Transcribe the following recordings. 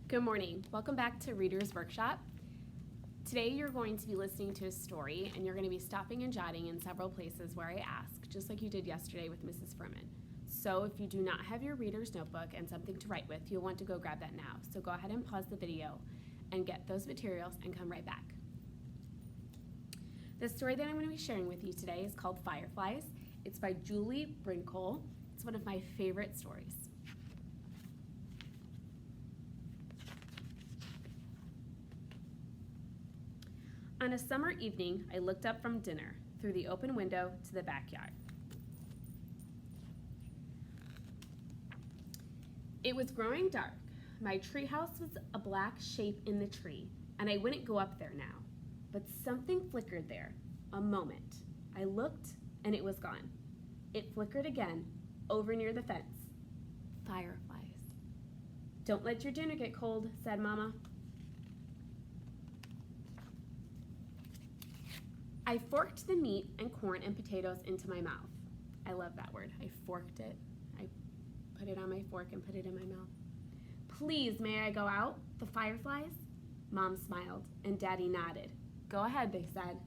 Good morning. Welcome back to Reader's Workshop. Today you're going to be listening to a story and you're going to be stopping and jotting in several places where I ask, just like you did yesterday with Mrs. Furman. So if you do not have your reader's notebook and something to write with, you'll want to go grab that now. So go ahead and pause the video and get those materials and come right back. The story that I'm going to be sharing with you today is called Fireflies. It's by Julie Brinkle. It's one of my favorite stories. On a summer evening, I looked up from dinner through the open window to the backyard. It was growing dark. My treehouse was a black shape in the tree, and I wouldn't go up there now. But something flickered there, a moment. I looked, and it was gone. It flickered again, over near the fence. Fireflies. "Don't let your dinner get cold," said Mama. I forked the meat and corn and potatoes into my mouth. I love that word. I forked it. I put it on my fork and put it in my mouth. "Please, may I go out? The fireflies?" Mom smiled and Daddy nodded. "Go ahead," they said.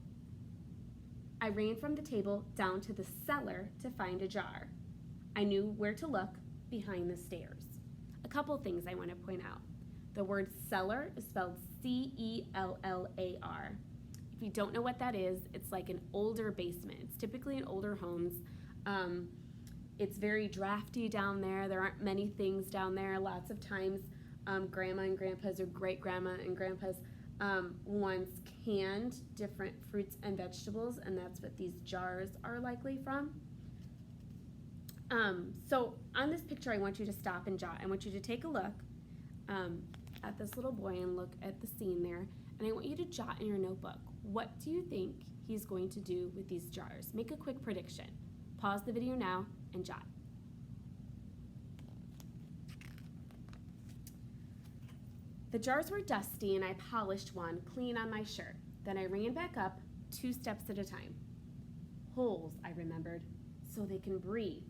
I ran from the table down to the cellar to find a jar. I knew where to look, behind the stairs. A couple things I want to point out. The word cellar is spelled C-E-L-L-A-R. If you don't know what that is, it's like an older basement. It's typically in older homes. It's very drafty down there. There aren't many things down there. Lots of times, grandma and grandpa's or great-grandma and grandpa's once canned different fruits and vegetables, and that's what these jars are likely from. So on this picture, I want you to stop and jot. I want you to take a look at this little boy and look at the scene there, and I want you to jot in your notebook. What do you think he's going to do with these jars? Make a quick prediction. Pause the video now and jot. The jars were dusty and I polished one clean on my shirt. Then I ran back up 2 steps at a time. Holes, I remembered, so they can breathe.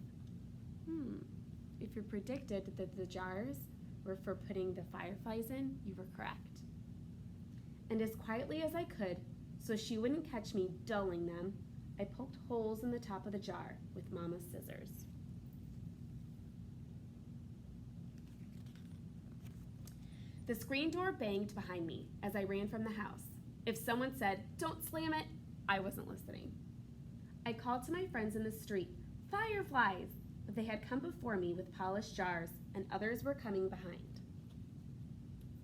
If you predicted that the jars were for putting the fireflies in, you were correct. And as quietly as I could, so she wouldn't catch me dulling them, I poked holes in the top of the jar with Mama's scissors. The screen door banged behind me as I ran from the house. If someone said, "Don't slam it," I wasn't listening. I called to my friends in the street, "Fireflies!" But they had come before me with polished jars, and others were coming behind.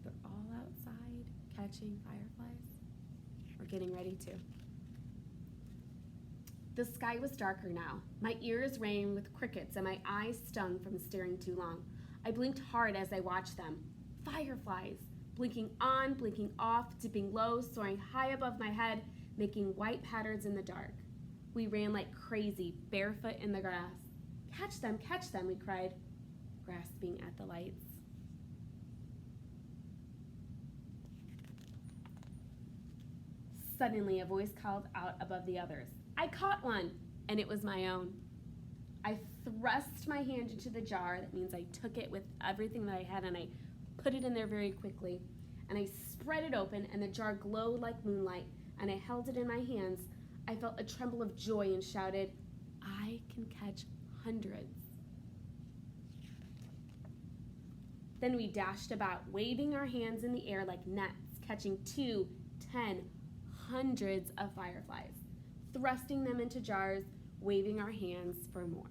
They're all outside catching fireflies. We're getting ready to. The sky was darker now. My ears rang with crickets and my eyes stung from staring too long. I blinked hard as I watched them. Fireflies, blinking on, blinking off, dipping low, soaring high above my head, making white patterns in the dark. We ran like crazy, barefoot in the grass. Catch them, we cried, grasping at the lights. Suddenly, a voice called out above the others. I caught one, and it was my own. I thrust my hand into the jar. That means I took it with everything that I had, and I put it in there very quickly. And I spread it open, and the jar glowed like moonlight, and I held it in my hands. I felt a tremble of joy and shouted, I can catch hundreds. Then we dashed about, waving our hands in the air like nets, catching 2, 10, hundreds of fireflies, thrusting them into jars, waving our hands for more.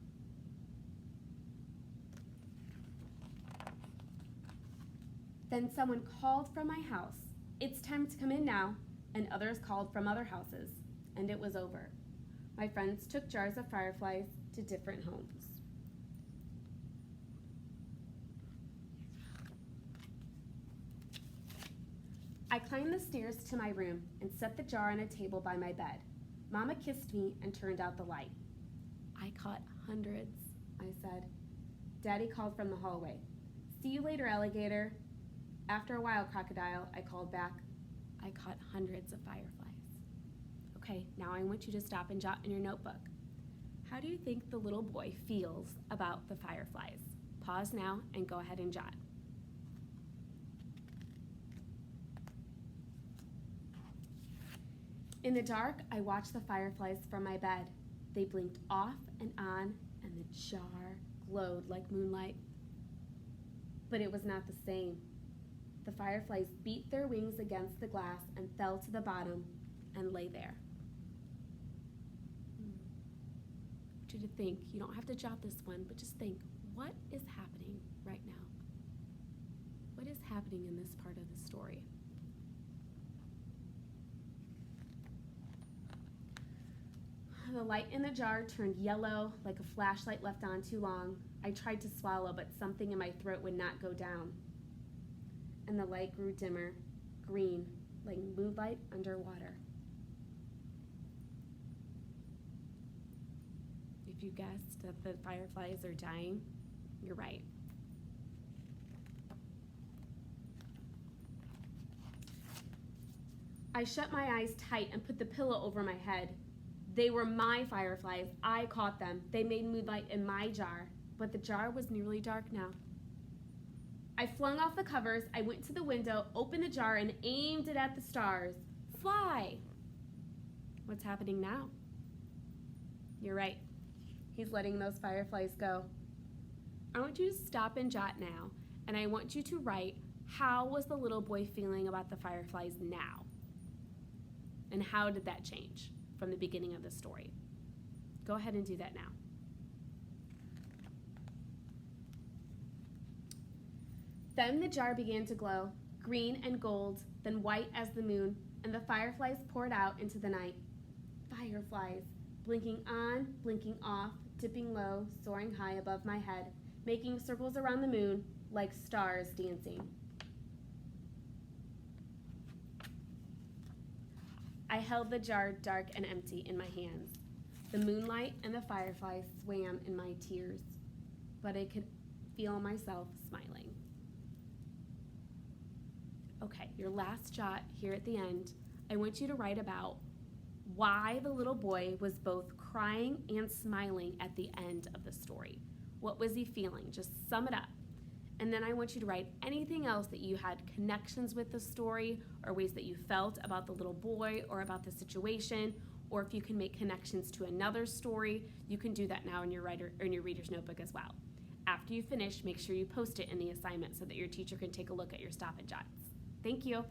Then someone called from my house, "It's time to come in now," and others called from other houses, and it was over. My friends took jars of fireflies to different homes. I climbed the stairs to my room and set the jar on a table by my bed. Mama kissed me and turned out the light. I caught hundreds, I said. Daddy called from the hallway. See you later, alligator. After a while, crocodile, I called back. I caught hundreds of fireflies. Okay, now I want you to stop and jot in your notebook. How do you think the little boy feels about the fireflies? Pause now and go ahead and jot. In the dark, I watched the fireflies from my bed. They blinked off and on, and the jar glowed like moonlight. But it was not the same. The fireflies beat their wings against the glass and fell to the bottom and lay there. I want you to think. You don't have to jot this one, but just think, what is happening right now? What is happening in this part of the story? The light in the jar turned yellow like a flashlight left on too long. I tried to swallow, but something in my throat would not go down. And the light grew dimmer, green, like moonlight underwater. If you guessed that the fireflies are dying, you're right. I shut my eyes tight and put the pillow over my head. They were my fireflies. I caught them. They made moonlight in my jar, but the jar was nearly dark now. I flung off the covers. I went to the window, opened the jar, and aimed it at the stars. Fly! What's happening now? You're right. He's letting those fireflies go. I want you to stop and jot now, and I want you to write, how was the little boy feeling about the fireflies now? And how did that change from the beginning of the story? Go ahead and do that now. Then the jar began to glow, green and gold, then white as the moon, and the fireflies poured out into the night. Fireflies, blinking on, blinking off, dipping low, soaring high above my head, making circles around the moon like stars dancing. I held the jar dark and empty in my hands. The moonlight and the fireflies swam in my tears, but I could feel myself smiling. Okay, your last jot here at the end, I want you to write about why the little boy was both crying and smiling at the end of the story. What was he feeling? Just sum it up. And then I want you to write anything else that you had connections with the story, or ways that you felt about the little boy or about the situation, or if you can make connections to another story, you can do that now in your reader's notebook as well. After you finish, make sure you post it in the assignment so that your teacher can take a look at your stop and jots. Thank you.